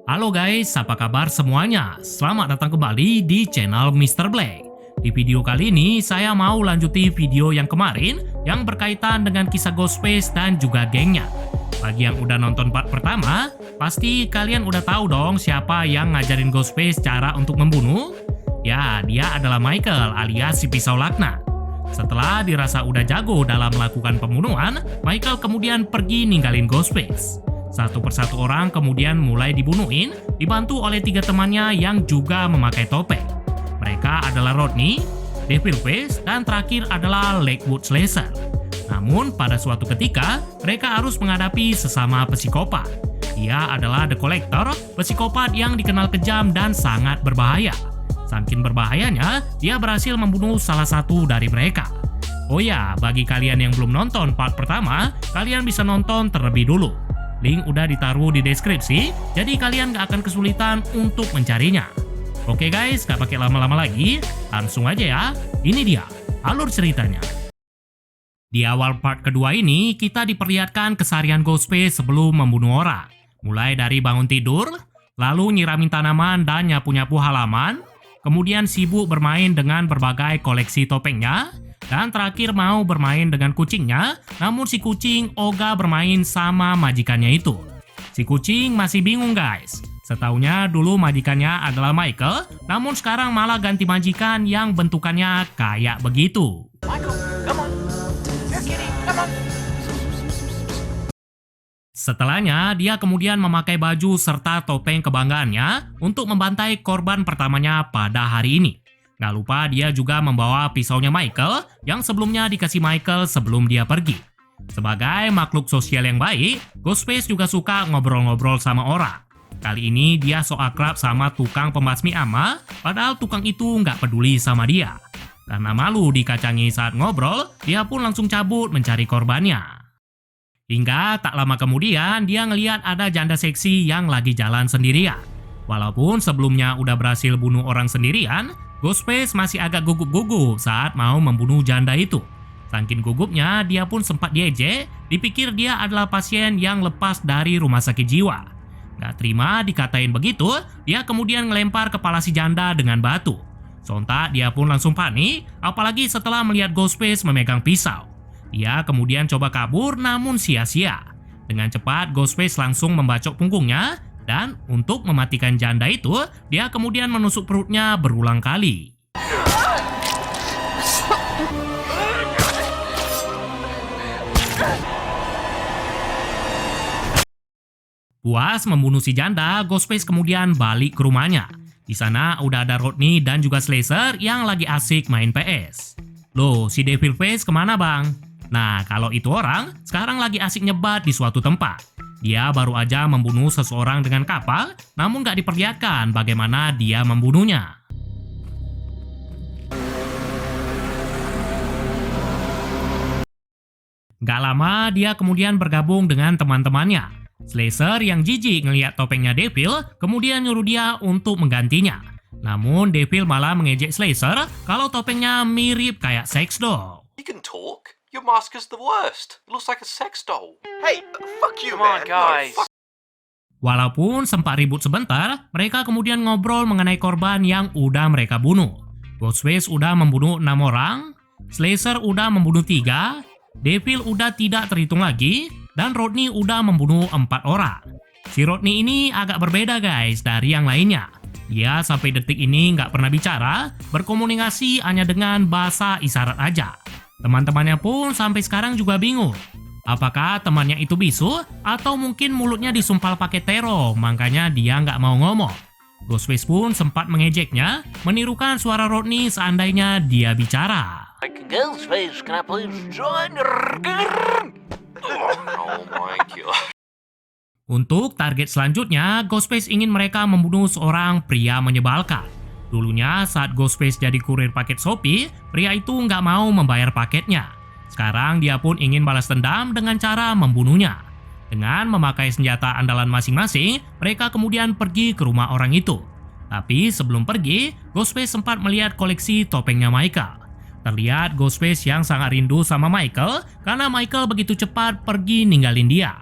Halo guys, apa kabar semuanya? Selamat datang kembali di channel Mr. Black. Di video kali ini, saya mau lanjuti video yang kemarin yang berkaitan dengan kisah Ghostface dan juga gengnya. Bagi yang udah nonton part pertama, pasti kalian udah tahu dong siapa yang ngajarin Ghostface cara untuk membunuh? Ya, dia adalah Michael alias si pisau laknat. Setelah dirasa udah jago dalam melakukan pembunuhan, Michael kemudian pergi ninggalin Ghostface. Satu persatu orang kemudian mulai dibunuhin, dibantu oleh 3 temannya yang juga memakai topeng. Mereka adalah Rodney, Devilface, dan terakhir adalah Lakewood Slasher. Namun pada suatu ketika, mereka harus menghadapi sesama psikopat. Dia adalah The Collector, psikopat yang dikenal kejam dan sangat berbahaya. Saking berbahayanya, dia berhasil membunuh salah satu dari mereka. Oh ya, bagi kalian yang belum nonton part pertama, kalian bisa nonton terlebih dulu. Link udah ditaruh di deskripsi, jadi kalian gak akan kesulitan untuk mencarinya. Oke guys, gak pakai lama-lama lagi, langsung aja ya. Ini dia, alur ceritanya. Di awal part kedua ini, kita diperlihatkan keseharian Ghostface sebelum membunuh orang. Mulai dari bangun tidur, lalu nyiramin tanaman dan nyapu-nyapu halaman, kemudian sibuk bermain dengan berbagai koleksi topengnya, dan terakhir mau bermain dengan kucingnya, namun si kucing ogah bermain sama majikannya itu. Si kucing masih bingung guys. Setaunya dulu majikannya adalah Michael, namun sekarang malah ganti majikan yang bentukannya kayak begitu. Michael, come on. You're kidding, come on. Setelahnya, dia kemudian memakai baju serta topeng kebanggaannya untuk membantai korban pertamanya pada hari ini. Gak lupa dia juga membawa pisaunya Michael yang sebelumnya dikasih Michael sebelum dia pergi. Sebagai makhluk sosial yang baik, Ghostface juga suka ngobrol-ngobrol sama orang. Kali ini dia so akrab sama tukang pembasmi ama, padahal tukang itu nggak peduli sama dia. Karena malu dikacangi saat ngobrol, dia pun langsung cabut mencari korbannya. Hingga tak lama kemudian dia ngeliat ada janda seksi yang lagi jalan sendirian. Walaupun sebelumnya udah berhasil bunuh orang sendirian, Ghostface masih agak gugup-gugup saat mau membunuh janda itu. Saking gugupnya, dia pun sempat diejek, dipikir dia adalah pasien yang lepas dari rumah sakit jiwa. Gak terima dikatain begitu, dia kemudian ngelempar kepala si janda dengan batu. Sontak dia pun langsung panik, apalagi setelah melihat Ghostface memegang pisau. Dia kemudian coba kabur namun sia-sia. Dengan cepat Ghostface langsung membacok punggungnya, dan untuk mematikan janda itu, dia kemudian menusuk perutnya berulang kali. Puas membunuh si janda, Ghostface kemudian balik ke rumahnya. Di sana udah ada Rodney dan juga Slasher yang lagi asik main PS. Loh, si Devilface kemana bang? Nah, kalau itu orang, sekarang lagi asik nyebat di suatu tempat. Dia baru aja membunuh seseorang dengan kapal, namun gak diperlihatkan bagaimana dia membunuhnya. Gak lama, dia kemudian bergabung dengan teman-temannya. Slasher yang jijik ngeliat topengnya Devil, kemudian nyuruh dia untuk menggantinya. Namun Devil malah mengejek Slasher kalau topengnya mirip kayak sex doll. You can talk. Your mask is the worst. It looks like a sex doll. Hey, fuck you, Come on, man. guys. No, fuck. Walaupun sempat ribut sebentar, mereka kemudian ngobrol mengenai korban yang udah mereka bunuh. Ghostface udah membunuh 6 orang, Slasher udah membunuh 3, Devil udah tidak terhitung lagi, dan Rodney udah membunuh 4 orang. Si Rodney ini agak berbeda guys dari yang lainnya. Dia sampai detik ini nggak pernah bicara, berkomunikasi hanya dengan bahasa isyarat aja. Teman-temannya pun sampai sekarang juga bingung. Apakah temannya itu bisu atau mungkin mulutnya disumpal pakai terong, makanya dia nggak mau ngomong. Ghostface pun sempat mengejeknya, menirukan suara Rodney seandainya dia bicara. Ghostface, can I please join? Oh my god. Untuk target selanjutnya, Ghostface ingin mereka membunuh seorang pria menyebalkan. Dulunya saat Ghostface jadi kurir paket Shopee, pria itu nggak mau membayar paketnya. Sekarang dia pun ingin balas dendam dengan cara membunuhnya. Dengan memakai senjata andalan masing-masing, mereka kemudian pergi ke rumah orang itu. Tapi sebelum pergi, Ghostface sempat melihat koleksi topengnya Michael. Terlihat Ghostface yang sangat rindu sama Michael karena Michael begitu cepat pergi ninggalin dia.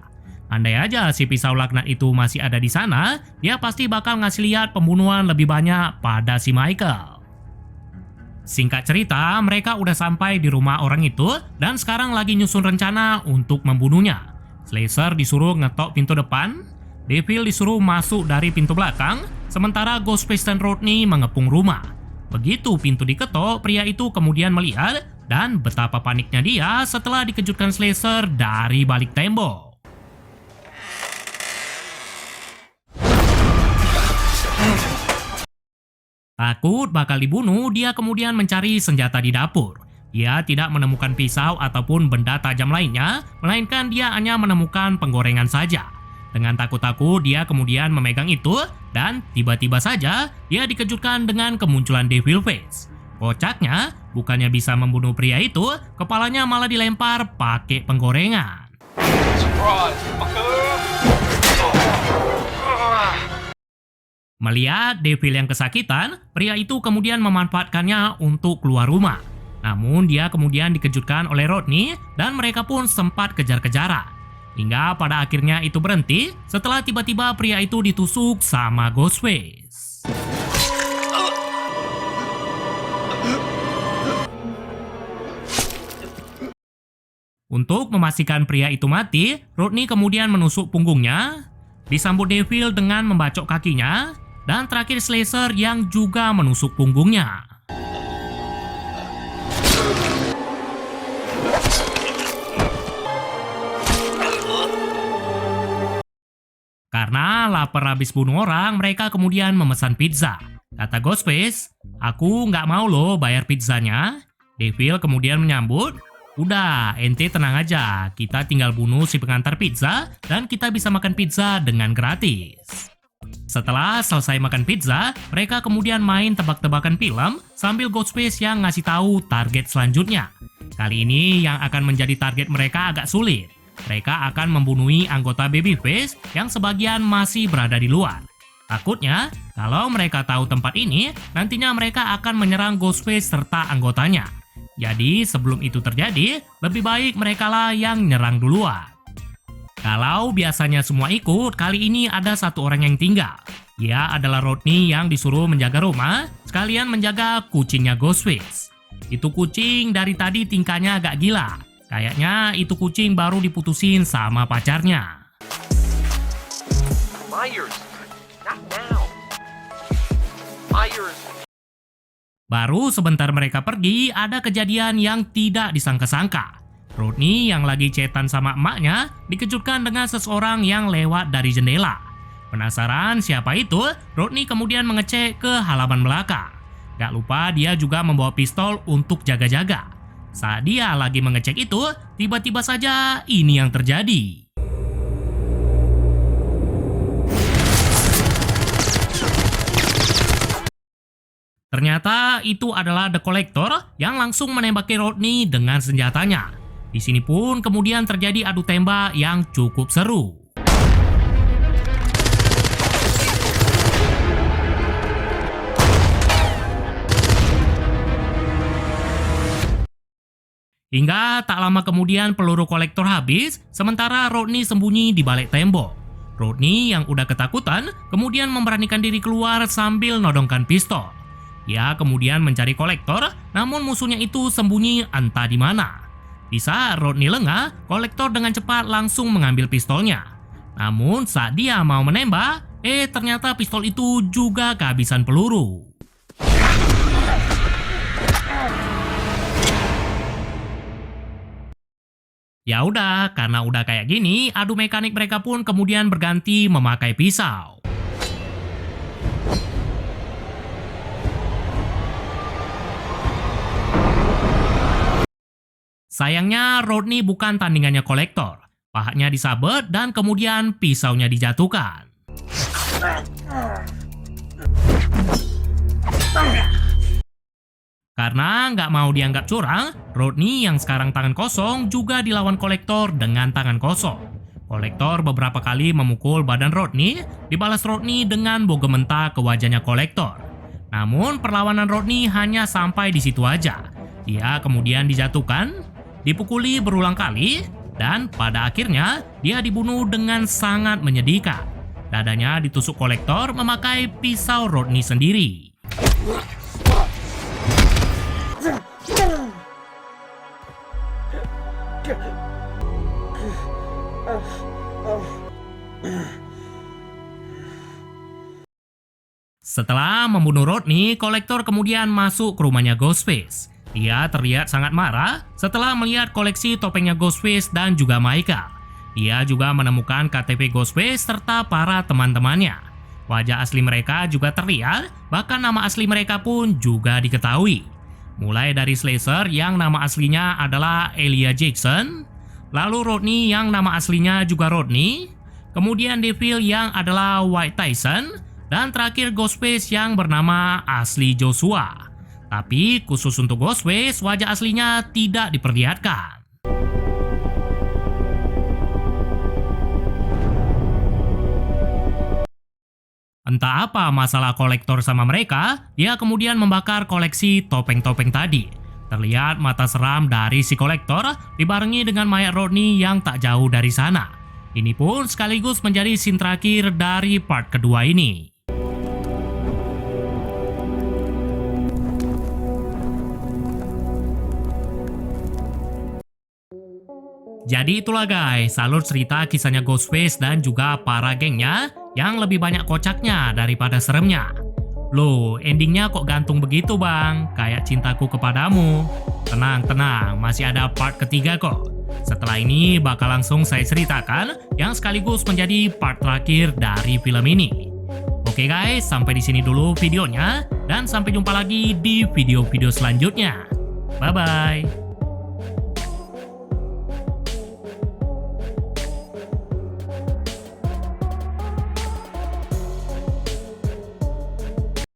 Andai aja si pisau laknat itu masih ada di sana, dia pasti bakal ngasih lihat pembunuhan lebih banyak pada si Michael. Singkat cerita, mereka udah sampai di rumah orang itu dan sekarang lagi nyusun rencana untuk membunuhnya. Slasher disuruh ngetok pintu depan, Devil disuruh masuk dari pintu belakang, sementara Ghostface dan Rodney mengepung rumah. Begitu pintu diketok, pria itu kemudian melihat dan betapa paniknya dia setelah dikejutkan Slasher dari balik tembok. Takut bakal dibunuh, dia kemudian mencari senjata di dapur. Dia tidak menemukan pisau ataupun benda tajam lainnya, melainkan dia hanya menemukan penggorengan saja. Dengan takut-takut, dia kemudian memegang itu, dan tiba-tiba saja dia dikejutkan dengan kemunculan Devil Face. Kocaknya, bukannya bisa membunuh pria itu, kepalanya malah dilempar pakai penggorengan. Surprise, fucker! Melihat Devil yang kesakitan, pria itu kemudian memanfaatkannya untuk keluar rumah. Namun dia kemudian dikejutkan oleh Rodney dan mereka pun sempat kejar-kejaran. Hingga pada akhirnya itu berhenti setelah tiba-tiba pria itu ditusuk sama Ghostface. Untuk memastikan pria itu mati, Rodney kemudian menusuk punggungnya, disambut Devil dengan membacok kakinya, dan terakhir Slasher yang juga menusuk punggungnya. Karena lapar habis bunuh orang, mereka kemudian memesan pizza. Kata Ghostface, "Aku nggak mau loh bayar pizzanya." Devil kemudian menyambut, "Udah, ente tenang aja, kita tinggal bunuh si pengantar pizza dan kita bisa makan pizza dengan gratis." Setelah selesai makan pizza, mereka kemudian main tebak-tebakan film sambil Ghostface yang ngasih tahu target selanjutnya. Kali ini yang akan menjadi target mereka agak sulit. Mereka akan membunuhi anggota Babyface yang sebagian masih berada di luar. Takutnya, kalau mereka tahu tempat ini, nantinya mereka akan menyerang Ghostface serta anggotanya. Jadi sebelum itu terjadi, lebih baik merekalah yang nyerang duluan. Kalau biasanya semua ikut, kali ini ada satu orang yang tinggal. Dia adalah Rodney yang disuruh menjaga rumah, sekalian menjaga kucingnya Ghostface. Itu kucing dari tadi tingkahnya agak gila. Kayaknya itu kucing baru diputusin sama pacarnya. Myers, not now. Myers. Baru sebentar mereka pergi, ada kejadian yang tidak disangka-sangka. Rodney yang lagi chatan sama emaknya dikejutkan dengan seseorang yang lewat dari jendela. Penasaran siapa itu, Rodney kemudian mengecek ke halaman belakang. Gak lupa dia juga membawa pistol untuk jaga-jaga. Saat dia lagi mengecek itu, tiba-tiba saja ini yang terjadi. Ternyata itu adalah The Collector yang langsung menembaki Rodney dengan senjatanya. Di sini pun kemudian terjadi adu tembak yang cukup seru. Hingga tak lama kemudian peluru kolektor habis, sementara Rodney sembunyi di balik tembok. Rodney yang udah ketakutan kemudian memberanikan diri keluar sambil nodongkan pistol. Dia kemudian mencari kolektor, namun musuhnya itu sembunyi entah di mana. Di saat Rodney lengah, kolektor dengan cepat langsung mengambil pistolnya. Namun saat dia mau menembak, ternyata pistol itu juga kehabisan peluru. Ya udah, karena udah kayak gini, adu mekanik mereka pun kemudian berganti memakai pisau. Sayangnya Rodney bukan tandingannya kolektor. Pahanya disabet dan kemudian pisaunya dijatuhkan. Karena nggak mau dianggap curang, Rodney yang sekarang tangan kosong juga dilawan kolektor dengan tangan kosong. Kolektor beberapa kali memukul badan Rodney, dibalas Rodney dengan bogem mentah ke wajahnya kolektor. Namun perlawanan Rodney hanya sampai di situ aja. Dia kemudian dijatuhkan, dipukuli berulang kali, Dan pada akhirnya, dia dibunuh dengan sangat menyedihkan. Dadanya ditusuk kolektor memakai pisau Rodney sendiri. Setelah membunuh Rodney, kolektor kemudian masuk ke rumahnya Ghostface. Dia terlihat sangat marah setelah melihat koleksi topengnya Ghostface dan juga Michael. Dia juga menemukan KTP Ghostface serta para teman-temannya. Wajah asli mereka juga terlihat, bahkan nama asli mereka pun juga diketahui. Mulai dari Slasher yang nama aslinya adalah Elia Jackson, lalu Rodney yang nama aslinya juga Rodney, kemudian Devil yang adalah White Tyson, dan terakhir Ghostface yang bernama asli Joshua. Tapi khusus untuk Ghostface, wajah aslinya tidak diperlihatkan. Entah apa masalah kolektor sama mereka, dia kemudian membakar koleksi topeng-topeng tadi. Terlihat mata seram dari si kolektor dibarengi dengan mayat Rodney yang tak jauh dari sana. Ini pun sekaligus menjadi scene terakhir dari part kedua ini. Jadi itulah guys, alur cerita kisahnya Ghostface dan juga para gengnya yang lebih banyak kocaknya daripada seremnya. Loh, endingnya kok gantung begitu bang? Kayak cintaku kepadamu. Tenang, masih ada part ketiga kok. Setelah ini bakal langsung saya ceritakan yang sekaligus menjadi part terakhir dari film ini. Oke guys, sampai di sini dulu videonya dan sampai jumpa lagi di video-video selanjutnya. Bye-bye.